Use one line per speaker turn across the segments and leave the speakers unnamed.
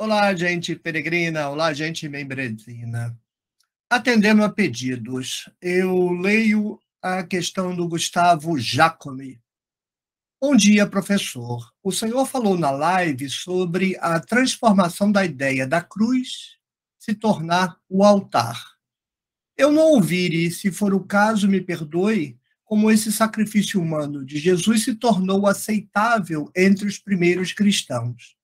Olá, gente peregrina, olá, gente membretina. Atendendo a pedidos, eu leio a questão do Gustavo Giacomi. Bom dia, professor. O senhor falou na live sobre a transformação da ideia da cruz se tornar o altar. Eu não ouvi, e se for o caso, me perdoe, como esse sacrifício humano de Jesus se tornou aceitável entre os primeiros cristãos.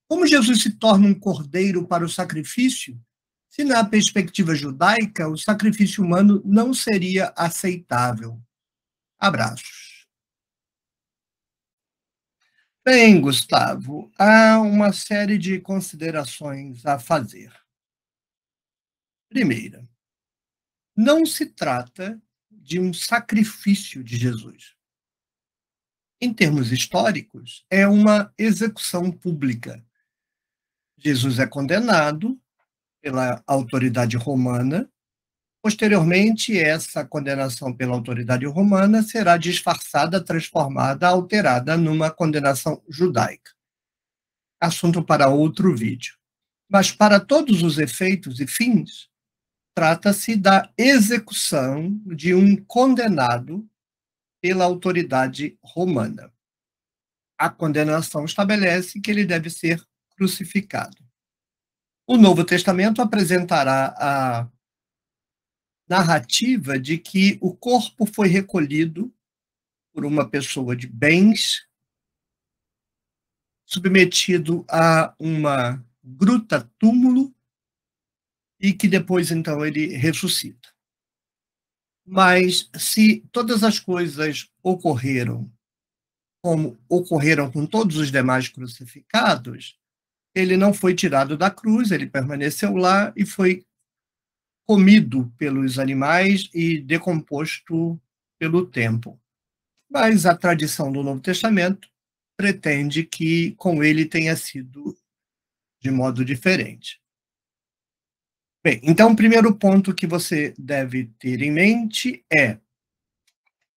Como Jesus se torna um cordeiro para o sacrifício, se na perspectiva judaica o sacrifício humano não seria aceitável? Abraços. Bem, Gustavo, há uma série de considerações a fazer. Primeira, não se trata de um sacrifício de Jesus. Em termos históricos, é uma execução pública. Jesus é condenado pela autoridade romana. Posteriormente, essa condenação pela autoridade romana será disfarçada, transformada, alterada numa condenação judaica. Assunto para outro vídeo. Mas, para todos os efeitos e fins, trata-se da execução de um condenado pela autoridade romana. A condenação estabelece que ele deve ser crucificado. O Novo Testamento apresentará a narrativa de que o corpo foi recolhido por uma pessoa de bens, submetido a uma gruta-túmulo, e que depois, então, ele ressuscita. Mas se todas as coisas ocorreram como ocorreram com todos os demais crucificados, ele não foi tirado da cruz, ele permaneceu lá e foi comido pelos animais e decomposto pelo tempo. Mas a tradição do Novo Testamento pretende que com ele tenha sido de modo diferente. Bem, então o primeiro ponto que você deve ter em mente é: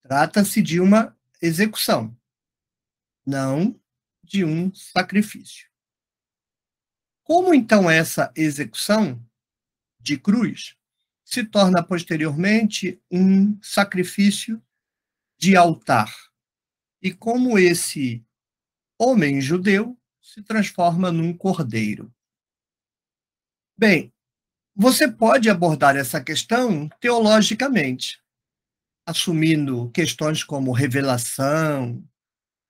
trata-se de uma execução, não de um sacrifício. Como então essa execução de cruz se torna posteriormente um sacrifício de altar? E como esse homem judeu se transforma num cordeiro? Bem, você pode abordar essa questão teologicamente, assumindo questões como revelação,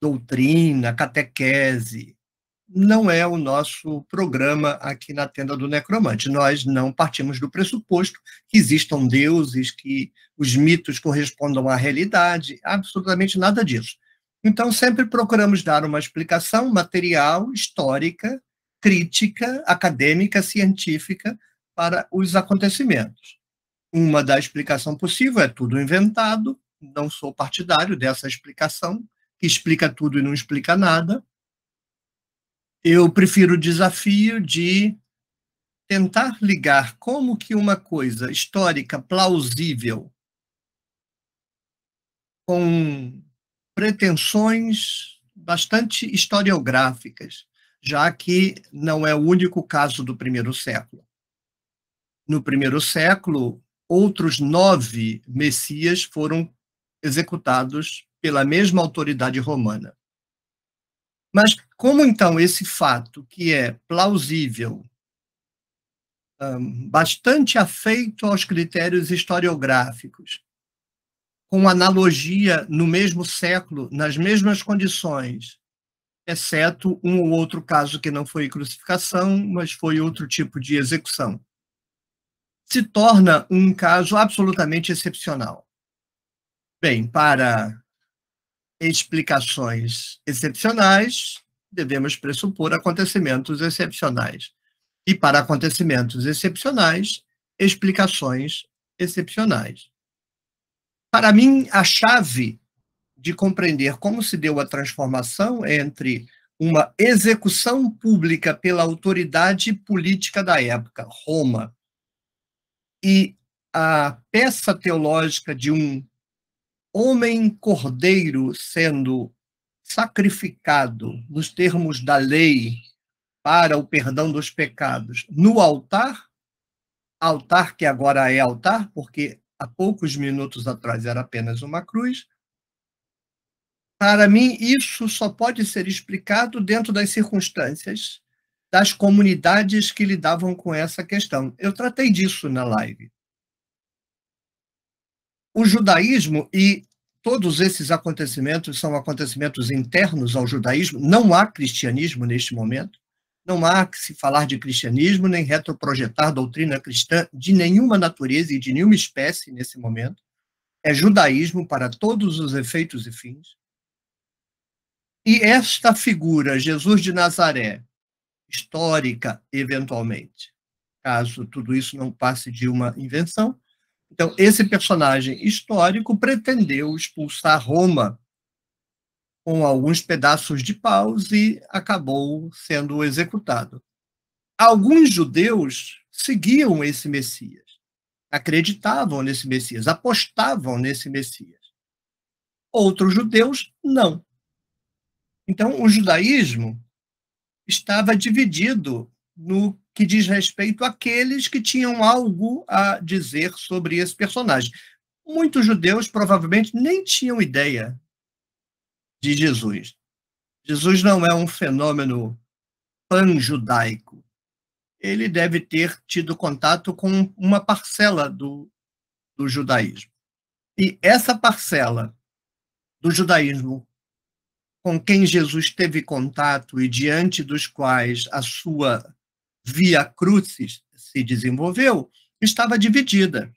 doutrina, catequese. Não é o nosso programa aqui na Tenda do Necromante. Nós não partimos do pressuposto que existam deuses, que os mitos correspondam à realidade, absolutamente nada disso. Então, sempre procuramos dar uma explicação material, histórica, crítica, acadêmica, científica para os acontecimentos. Uma da explicação possível é tudo inventado, não sou partidário dessa explicação, que explica tudo e não explica nada. Eu prefiro o desafio de tentar ligar como que uma coisa histórica plausível com pretensões bastante historiográficas, já que não é o único caso do primeiro século. No primeiro século, outros 9 messias foram executados pela mesma autoridade romana. Mas como então esse fato, que é plausível, bastante afeito aos critérios historiográficos, com analogia no mesmo século, nas mesmas condições, exceto um ou outro caso que não foi crucificação, mas foi outro tipo de execução, se torna um caso absolutamente excepcional. Bem, para explicações excepcionais, devemos pressupor acontecimentos excepcionais. E para acontecimentos excepcionais, explicações excepcionais. Para mim, a chave de compreender como se deu a transformação entre uma execução pública pela autoridade política da época, Roma, e a peça teológica de um homem cordeiro sendo sacrificado nos termos da lei para o perdão dos pecados no altar, altar que agora é altar, porque há poucos minutos atrás era apenas uma cruz. Para mim, isso só pode ser explicado dentro das circunstâncias das comunidades que lidavam com essa questão. Eu tratei disso na live. O judaísmo e todos esses acontecimentos são acontecimentos internos ao judaísmo, não há cristianismo neste momento, não há que se falar de cristianismo, nem retroprojetar doutrina cristã de nenhuma natureza e de nenhuma espécie nesse momento. É judaísmo para todos os efeitos e fins. E esta figura, Jesus de Nazaré, histórica, eventualmente, caso tudo isso não passe de uma invenção, então, esse personagem histórico pretendeu expulsar Roma com alguns pedaços de paus e acabou sendo executado. Alguns judeus seguiam esse Messias, acreditavam nesse Messias, apostavam nesse Messias. Outros judeus, não. Então, o judaísmo estava dividido no que diz respeito àqueles que tinham algo a dizer sobre esse personagem. Muitos judeus provavelmente nem tinham ideia de Jesus. Jesus não é um fenômeno pan-judaico. Ele deve ter tido contato com uma parcela do judaísmo. E essa parcela do judaísmo com quem Jesus teve contato e diante dos quais a sua via crucis se desenvolveu, estava dividida.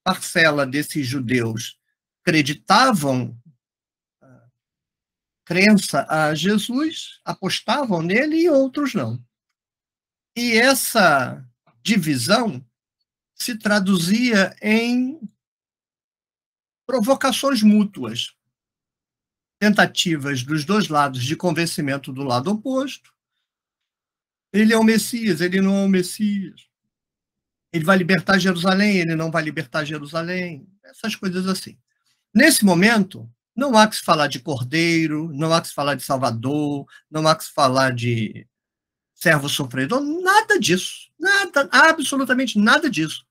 Parcela desses judeus acreditavam crença a Jesus, apostavam nele e outros não. E essa divisão se traduzia em provocações mútuas, tentativas dos dois lados de convencimento do lado oposto. Ele é o Messias, ele não é o Messias. Ele vai libertar Jerusalém, ele não vai libertar Jerusalém. Essas coisas assim. Nesse momento, não há que se falar de Cordeiro, não há que se falar de Salvador, não há que se falar de servo sofredor, nada disso. Nada, absolutamente nada disso.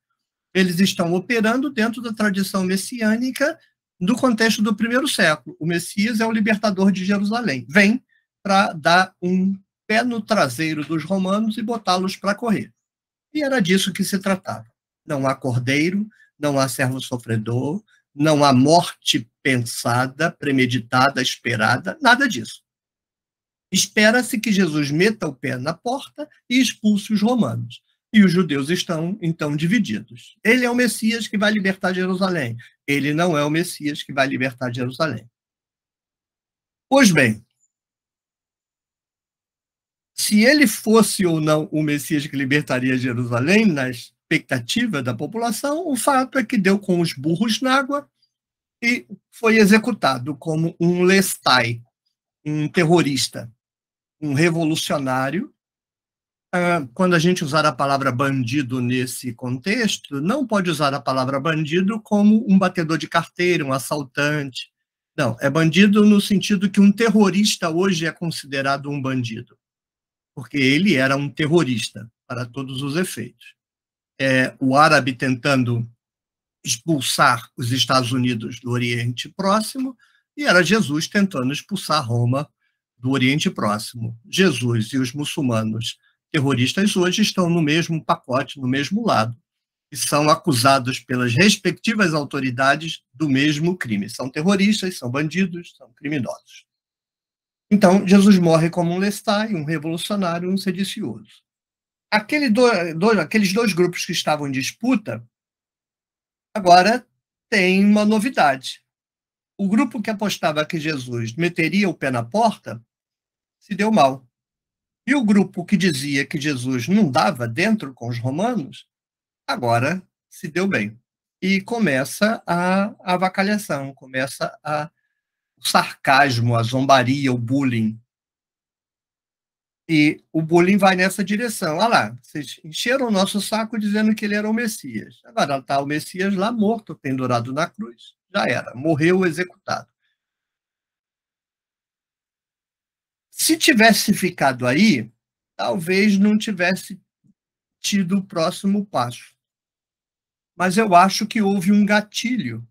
Eles estão operando dentro da tradição messiânica do contexto do primeiro século. O Messias é o libertador de Jerusalém. Vem para dar um pé no traseiro dos romanos e botá-los para correr. E era disso que se tratava. Não há cordeiro, não há servo sofredor, não há morte pensada, premeditada, esperada, nada disso. Espera-se que Jesus meta o pé na porta e expulse os romanos. E os judeus estão, então, divididos. Ele é o Messias que vai libertar Jerusalém. Ele não é o Messias que vai libertar Jerusalém. Pois bem, se ele fosse ou não o Messias que libertaria Jerusalém, na expectativa da população, o fato é que deu com os burros na água e foi executado como um lestai, um terrorista, um revolucionário. Quando a gente usar a palavra bandido nesse contexto, não pode usar a palavra bandido como um batedor de carteira, um assaltante. Não, é bandido no sentido que um terrorista hoje é considerado um bandido, porque ele era um terrorista para todos os efeitos. O árabe tentando expulsar os Estados Unidos do Oriente Próximo e era Jesus tentando expulsar Roma do Oriente Próximo. Jesus e os muçulmanos terroristas hoje estão no mesmo pacote, no mesmo lado, e são acusados pelas respectivas autoridades do mesmo crime. São terroristas, são bandidos, são criminosos. Então, Jesus morre como um lestai, um revolucionário, um sedicioso. Aqueles dois grupos que estavam em disputa, agora tem uma novidade. O grupo que apostava que Jesus meteria o pé na porta se deu mal. E o grupo que dizia que Jesus não dava dentro com os romanos, agora se deu bem. E começa a avacalhação, começa o sarcasmo, a zombaria, o bullying. E o bullying vai nessa direção. Olha lá, vocês encheram o nosso saco dizendo que ele era o Messias. Agora está o Messias lá morto, pendurado na cruz. Já era, morreu executado. Se tivesse ficado aí, talvez não tivesse tido o próximo passo. Mas eu acho que houve um gatilho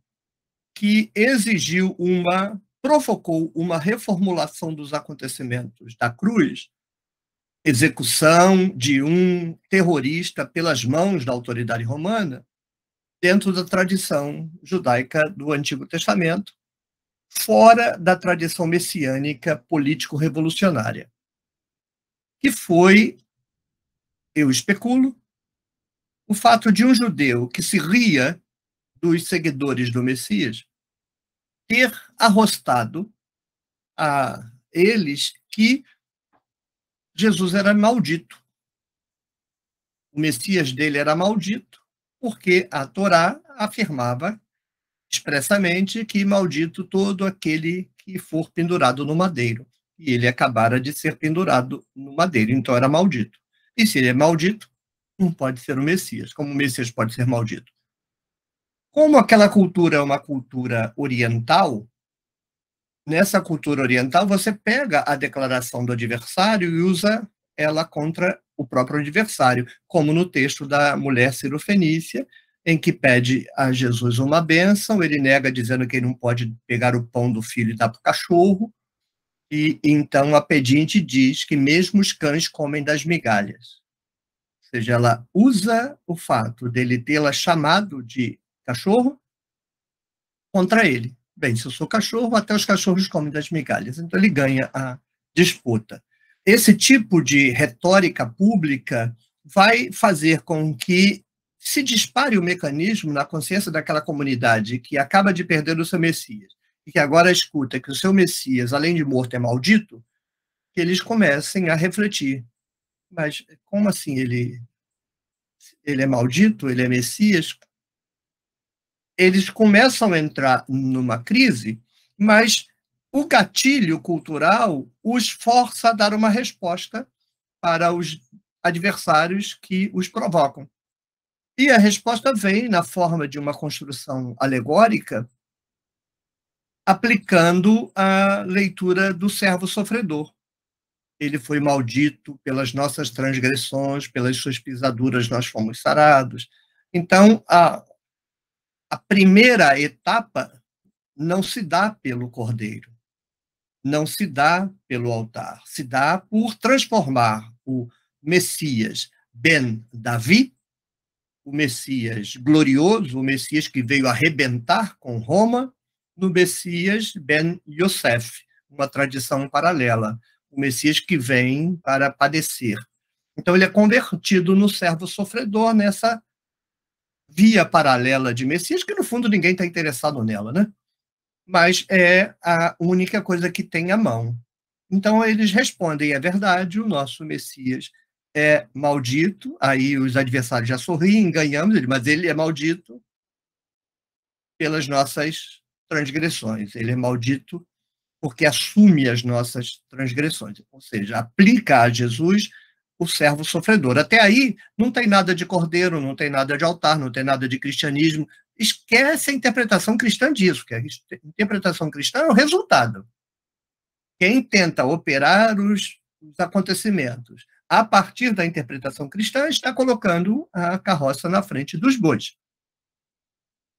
que provocou uma reformulação dos acontecimentos da cruz, execução de um terrorista pelas mãos da autoridade romana, dentro da tradição judaica do Antigo Testamento, fora da tradição messiânica político-revolucionária, que foi, eu especulo, o fato de um judeu que se ria dos seguidores do Messias ter arrostado a eles que Jesus era maldito. O Messias dele era maldito, porque a Torá afirmava expressamente que maldito todo aquele que for pendurado no madeiro. E ele acabara de ser pendurado no madeiro, então era maldito. E se ele é maldito, não pode ser o Messias. Como o Messias pode ser maldito? Como aquela cultura é uma cultura oriental, nessa cultura oriental você pega a declaração do adversário e usa ela contra o próprio adversário, como no texto da mulher cirofenícia, em que pede a Jesus uma bênção, ele nega dizendo que ele não pode pegar o pão do filho e dar para o cachorro, e então a pedinte diz que mesmo os cães comem das migalhas. Ou seja, ela usa o fato dele tê-la chamado de cachorro contra ele. Bem, se eu sou cachorro, até os cachorros comem das migalhas. Então ele ganha a disputa. Esse tipo de retórica pública vai fazer com que se dispare o mecanismo na consciência daquela comunidade que acaba de perder o seu Messias e que agora escuta que o seu Messias, além de morto, é maldito, que eles comecem a refletir. Mas como assim ele é maldito? Ele é Messias? Eles começam a entrar numa crise, mas o gatilho cultural os força a dar uma resposta para os adversários que os provocam. E a resposta vem na forma de uma construção alegórica, aplicando a leitura do servo sofredor. Ele foi maldito pelas nossas transgressões, pelas suas pisaduras nós fomos sarados. Então, a primeira etapa não se dá pelo cordeiro, não se dá pelo altar, se dá por transformar o Messias Ben Davi, o Messias glorioso, o Messias que veio arrebentar com Roma, no Messias Ben Yosef, uma tradição paralela, o Messias que vem para padecer. Então ele é convertido no servo sofredor, nessa via paralela de Messias, que no fundo ninguém está interessado nela, né? Mas é a única coisa que tem à mão. Então eles respondem, é verdade, o nosso Messias é maldito, aí os adversários já sorriem, ganhamos, mas ele é maldito pelas nossas transgressões, ele é maldito porque assume as nossas transgressões, ou seja, aplica a Jesus o servo sofredor. Até aí não tem nada de cordeiro, não tem nada de altar, não tem nada de cristianismo. Esquece a interpretação cristã disso, que a interpretação cristã é o resultado. Quem tenta operar os acontecimentos a partir da interpretação cristã está colocando a carroça na frente dos bois.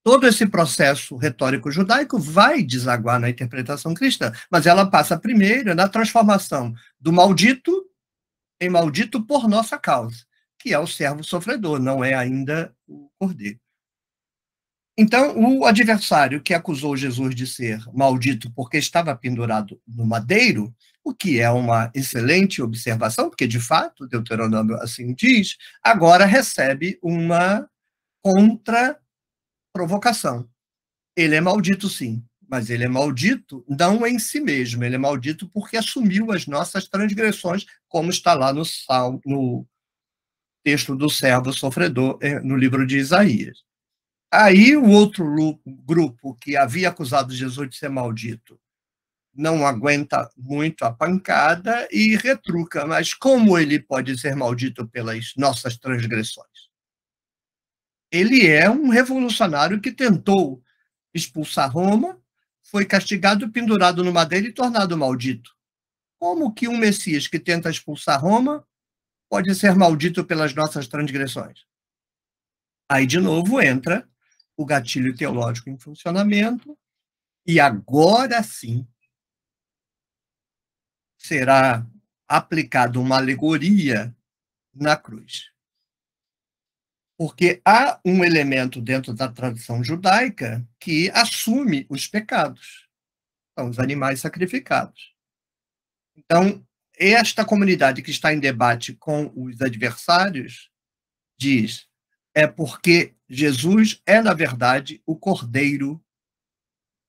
Todo esse processo retórico judaico vai desaguar na interpretação cristã, mas ela passa primeiro na transformação do maldito em maldito por nossa causa, que é o servo sofredor, não é ainda o cordeiro. Então, o adversário que acusou Jesus de ser maldito porque estava pendurado no madeiro, o que é uma excelente observação, porque, de fato, Deuteronômio assim diz, agora recebe uma contra-provocação. Ele é maldito, sim, mas ele é maldito não em si mesmo, ele é maldito porque assumiu as nossas transgressões, como está lá no texto do servo sofredor, no livro de Isaías. Aí o outro grupo que havia acusado Jesus de ser maldito não aguenta muito a pancada e retruca, mas como ele pode ser maldito pelas nossas transgressões? Ele é um revolucionário que tentou expulsar Roma, foi castigado, pendurado no madeiro e tornado maldito. Como que um Messias que tenta expulsar Roma pode ser maldito pelas nossas transgressões? Aí, de novo, entra o gatilho teológico em funcionamento, e agora sim será aplicada uma alegoria na cruz. Porque há um elemento dentro da tradição judaica que assume os pecados, são os animais sacrificados. Então, esta comunidade que está em debate com os adversários diz: é porque Jesus é, na verdade, o Cordeiro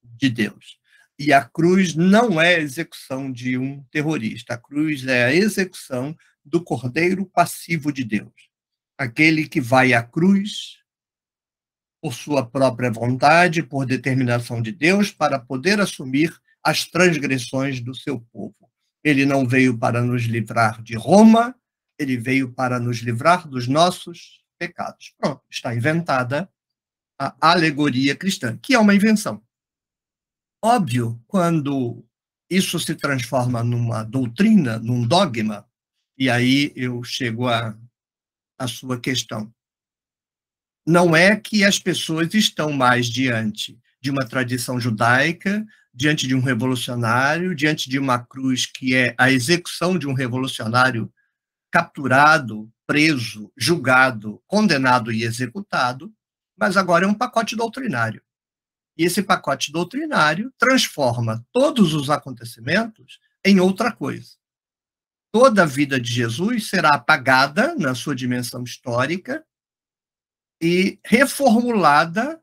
de Deus. E a cruz não é a execução de um terrorista, a cruz é a execução do Cordeiro passivo de Deus, aquele que vai à cruz por sua própria vontade, por determinação de Deus, para poder assumir as transgressões do seu povo. Ele não veio para nos livrar de Roma, ele veio para nos livrar dos nossos pecados. Pronto, está inventada a alegoria cristã, que é uma invenção. Óbvio, quando isso se transforma numa doutrina, num dogma, e aí eu chego à sua questão. Não é que as pessoas estão mais diante de uma tradição judaica, diante de um revolucionário, diante de uma cruz que é a execução de um revolucionário capturado, preso, julgado, condenado e executado, mas agora é um pacote doutrinário. E esse pacote doutrinário transforma todos os acontecimentos em outra coisa. Toda a vida de Jesus será apagada na sua dimensão histórica e reformulada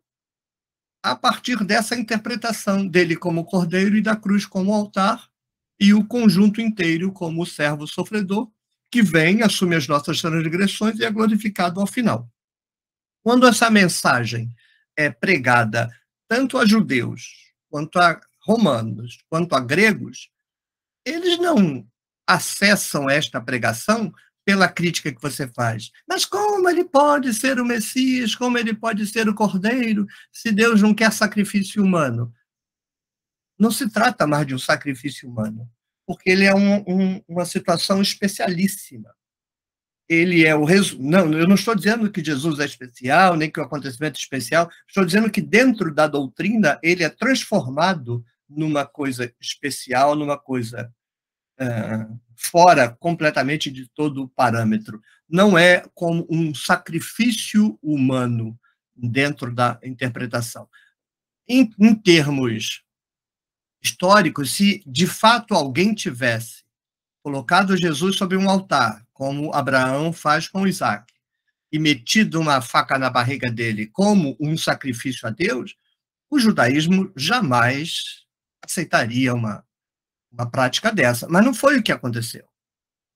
a partir dessa interpretação dele como cordeiro e da cruz como altar, e o conjunto inteiro como o servo sofredor, que vem, assume as nossas transgressões e é glorificado ao final. Quando essa mensagem é pregada tanto a judeus, quanto a romanos, quanto a gregos, eles não acessam esta pregação pela crítica que você faz. Mas como ele pode ser o Messias? Como ele pode ser o Cordeiro, se Deus não quer sacrifício humano? Não se trata mais de um sacrifício humano, porque ele é uma situação especialíssima. Ele é o não, eu não estou dizendo que Jesus é especial, nem que o acontecimento é especial, estou dizendo que dentro da doutrina ele é transformado numa coisa especial, numa coisa fora completamente de todo o parâmetro. Não é como um sacrifício humano dentro da interpretação. Em termos históricos, se de fato alguém tivesse colocado Jesus sobre um altar, como Abraão faz com Isaac, e metido uma faca na barriga dele como um sacrifício a Deus, o judaísmo jamais aceitaria uma prática dessa. Mas não foi o que aconteceu.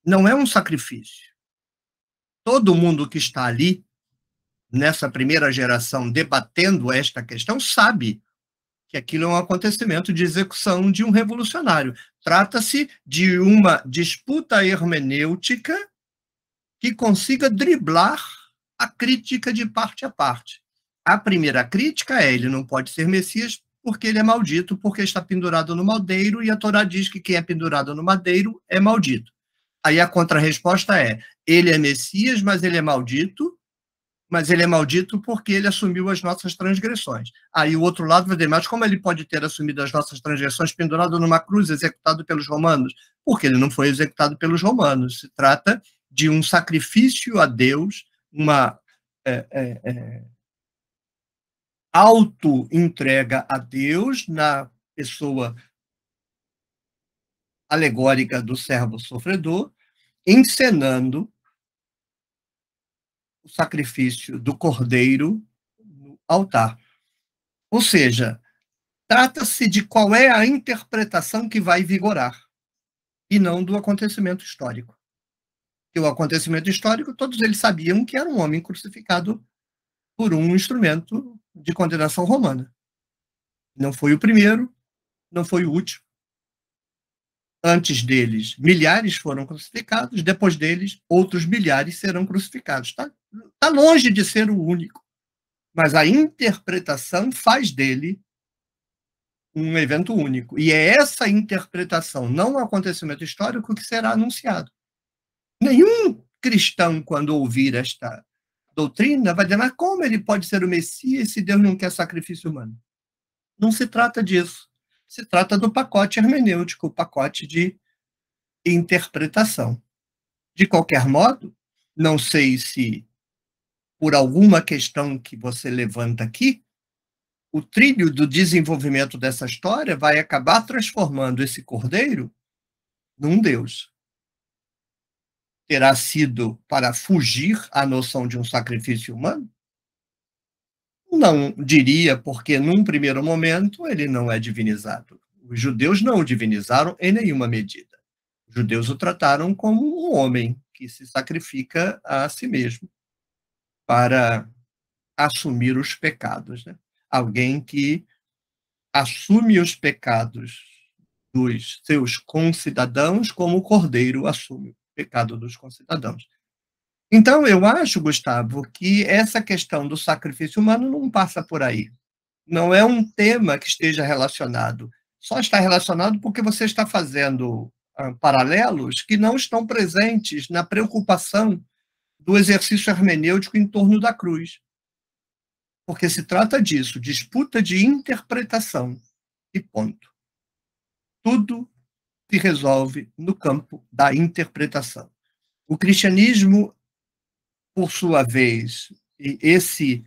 Não é um sacrifício. Todo mundo que está ali, nessa primeira geração, debatendo esta questão, sabe que aquilo é um acontecimento de execução de um revolucionário. Trata-se de uma disputa hermenêutica que consiga driblar a crítica de parte a parte. A primeira crítica é: ele não pode ser Messias porque ele é maldito, porque está pendurado no madeiro, e a Torá diz que quem é pendurado no madeiro é maldito. Aí a contrarresposta é: ele é Messias, mas ele é maldito porque ele assumiu as nossas transgressões. Aí o outro lado vai dizer: mas como ele pode ter assumido as nossas transgressões pendurado numa cruz, executado pelos romanos? Porque ele não foi executado pelos romanos. Se trata de um sacrifício a Deus, uma auto-entrega a Deus na pessoa alegórica do servo sofredor, encenando o sacrifício do cordeiro no altar. Ou seja, trata-se de qual é a interpretação que vai vigorar, e não do acontecimento histórico. E o acontecimento histórico, todos eles sabiam que era um homem crucificado por um instrumento de condenação romana. Não foi o primeiro, não foi o último. Antes deles, milhares foram crucificados, depois deles, outros milhares serão crucificados. Está longe de ser o único, mas a interpretação faz dele um evento único. E é essa interpretação, não o acontecimento histórico, que será anunciado. Nenhum cristão, quando ouvir esta doutrina, vai dizer: mas como ele pode ser o Messias se Deus não quer sacrifício humano? Não se trata disso. Se trata do pacote hermenêutico, o pacote de interpretação. De qualquer modo, não sei se por alguma questão que você levanta aqui, o trilho do desenvolvimento dessa história vai acabar transformando esse cordeiro num Deus. Terá sido para fugir à noção de um sacrifício humano? Não diria, porque num primeiro momento ele não é divinizado. Os judeus não o divinizaram em nenhuma medida. Os judeus o trataram como um homem que se sacrifica a si mesmo para assumir os pecados, né? Alguém que assume os pecados dos seus concidadãos como o cordeiro assume o pecado dos concidadãos. Então, eu acho, Gustavo, que essa questão do sacrifício humano não passa por aí. Não é um tema que esteja relacionado. Só está relacionado porque você está fazendo paralelos que não estão presentes na preocupação do exercício hermenêutico em torno da cruz. Porque se trata disso, disputa de interpretação, e ponto. Tudo se resolve no campo da interpretação. O cristianismo, por sua vez, e esse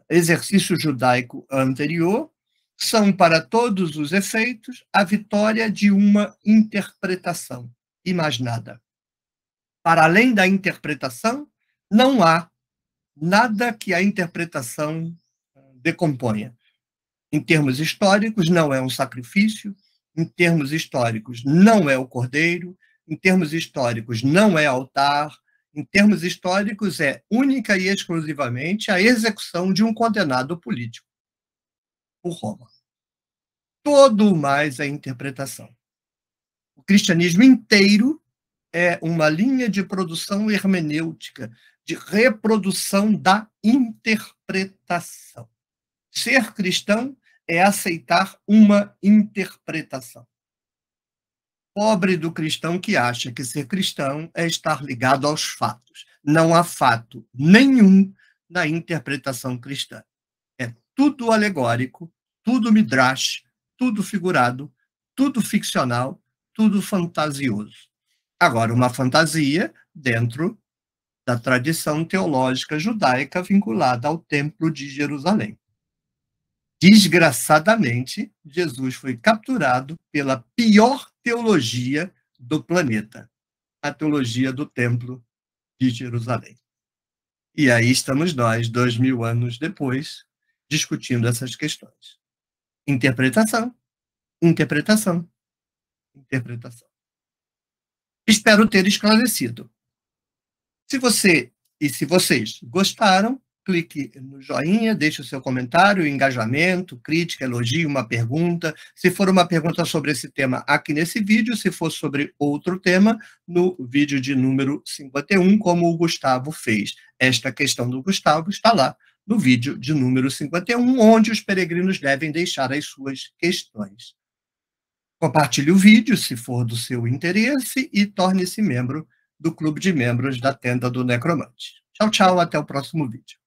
exercício judaico anterior, são, para todos os efeitos, a vitória de uma interpretação, e mais nada. Para além da interpretação, não há nada que a interpretação decomponha. Em termos históricos, não é um sacrifício, em termos históricos, não é o cordeiro, em termos históricos, não é altar, em termos históricos, é única e exclusivamente a execução de um condenado político por Roma. Todo o mais é interpretação. O cristianismo inteiro é uma linha de produção hermenêutica, de reprodução da interpretação. Ser cristão é aceitar uma interpretação. Pobre do cristão que acha que ser cristão é estar ligado aos fatos. Não há fato nenhum na interpretação cristã. É tudo alegórico, tudo midrash, tudo figurado, tudo ficcional, tudo fantasioso. Agora, uma fantasia dentro da tradição teológica judaica vinculada ao Templo de Jerusalém. Desgraçadamente, Jesus foi capturado pela pior teologia do planeta, a teologia do Templo de Jerusalém. E aí estamos nós, 2000 anos depois, discutindo essas questões. Interpretação, interpretação, interpretação. Espero ter esclarecido. Se vocês gostaram, clique no joinha, deixe o seu comentário, engajamento, crítica, elogio, uma pergunta. Se for uma pergunta sobre esse tema, aqui nesse vídeo. Se for sobre outro tema, no vídeo de número 51, como o Gustavo fez. Esta questão do Gustavo está lá no vídeo de número 51, onde os peregrinos devem deixar as suas questões. Compartilhe o vídeo, se for do seu interesse, e torne-se membro do Clube de Membros da Tenda do Necromante. Tchau, tchau, até o próximo vídeo.